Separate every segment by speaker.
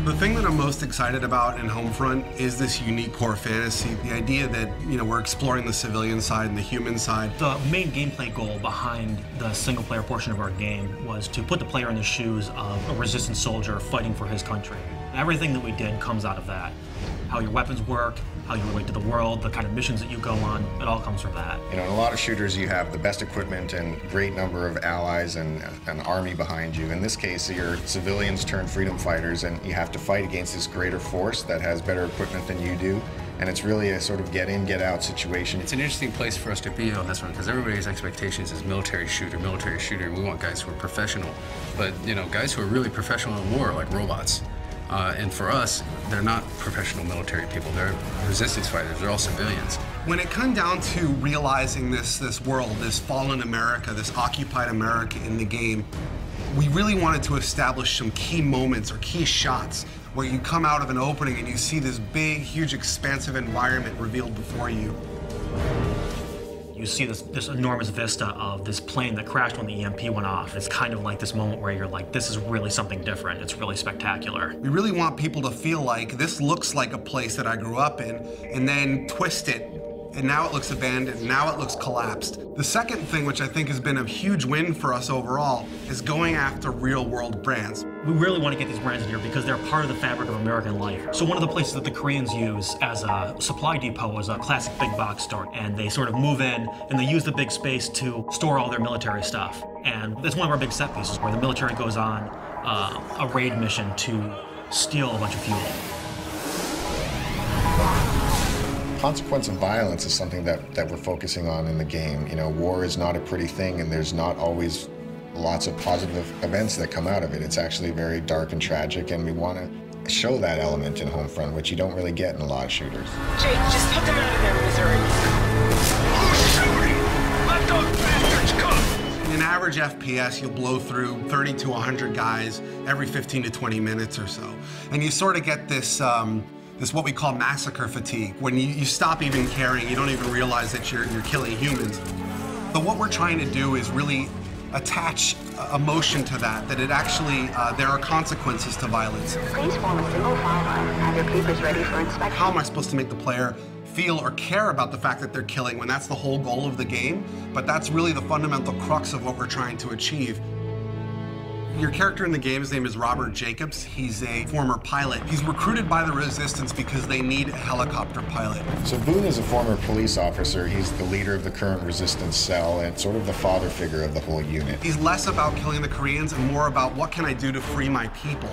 Speaker 1: The thing that I'm most excited about in Homefront is this unique core fantasy. The idea that, we're exploring the civilian side and the human side.
Speaker 2: The main gameplay goal behind the single-player portion of our game was to put the player in the shoes of a resistance soldier fighting for his country. Everything that we did comes out of that. How your weapons work, how you relate to the world, the kind of missions that you go on, it all comes from that.
Speaker 3: In a lot of shooters, you have the best equipment and great number of allies and an army behind you. In this case, you're civilians turned freedom fighters, and you have to fight against this greater force that has better equipment than you do. And it's really a sort of get in, get out situation.
Speaker 4: It's an interesting place for us to be on this one because everybody's expectations is military shooter. We want guys who are professional. But, guys who are really professional in war are like robots. And for us, they're not professional military people. They're resistance fighters. They're all civilians.
Speaker 1: When it comes down to realizing this world, this fallen America, this occupied America in the game, we really wanted to establish some key moments or key shots where you come out of an opening and you see this big, huge, expansive environment revealed before you.
Speaker 2: You see this enormous vista of this plane that crashed when the EMP went off. It's kind of like this moment where you're like, this is really something different. It's really spectacular.
Speaker 1: We really want people to feel like this looks like a place that I grew up in, and then twist it, and now it looks abandoned, now it looks collapsed. The second thing, which I think has been a huge win for us overall, is going after real-world brands.
Speaker 2: We really want to get these brands in here because they're part of the fabric of American life. So one of the places that the Koreans use as a supply depot is a classic big box store. And they sort of move in and they use the big space to store all their military stuff. And that's one of our big set pieces where the military goes on a raid mission to steal a bunch of fuel.
Speaker 3: Consequence of violence is something that we're focusing on in the game. War is not a pretty thing, and there's not always lots of positive events that come out of it. It's actually very dark and tragic, and we want to show that element in Homefront, which you don't really get in a lot of shooters.
Speaker 5: Jake, just put them out of their misery.
Speaker 6: Who's shooting? Let those bastards come!
Speaker 1: In an average FPS, you'll blow through 30 to 100 guys every 15 to 20 minutes or so. And you sort of get this what we call massacre fatigue. When you stop even caring, you don't even realize that you're killing humans. But what we're trying to do is really attach emotion to that it actually, there are consequences to violence.
Speaker 7: Please form a single file line and have your papers ready for inspection.
Speaker 1: How am I supposed to make the player feel or care about the fact that they're killing when that's the whole goal of the game? But that's really the fundamental crux of what we're trying to achieve. Your character in the game, his name is Robert Jacobs. He's a former pilot. He's recruited by the Resistance because they need a helicopter pilot.
Speaker 3: So Boone is a former police officer. He's the leader of the current Resistance cell and sort of the father figure of the whole unit.
Speaker 1: He's less about killing the Koreans and more about what can I do to free my people.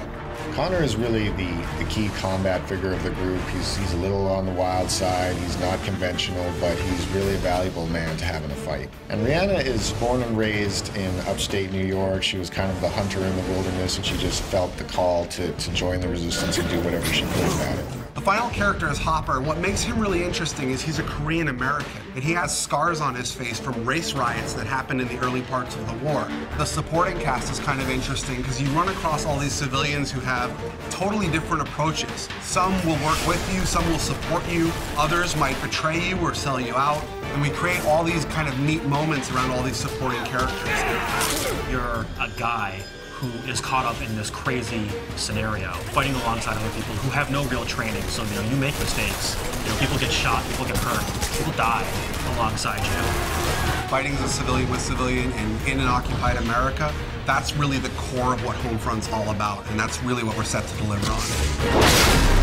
Speaker 3: Connor is really the key combat figure of the group. He's a little on the wild side. He's not conventional, but he's really a valuable man to have in a fight. And Rihanna is born and raised in upstate New York. She was kind of the hunter in the wilderness, and she just felt the call to join the Resistance and do whatever she could about it.
Speaker 1: The final character is Hopper. What makes him really interesting is he's a Korean American, and he has scars on his face from race riots that happened in the early parts of the war. The supporting cast is kind of interesting because you run across all these civilians who have totally different approaches. Some will work with you, some will support you, others might betray you or sell you out, and we create all these kind of neat moments around all these supporting characters.
Speaker 2: You're a guy who is caught up in this crazy scenario, fighting alongside other people who have no real training. So, you make mistakes. People get shot, people get hurt, people die alongside you.
Speaker 1: Fighting as a civilian with civilian and in an occupied America, that's really the core of what Homefront's all about, and that's really what we're set to deliver on.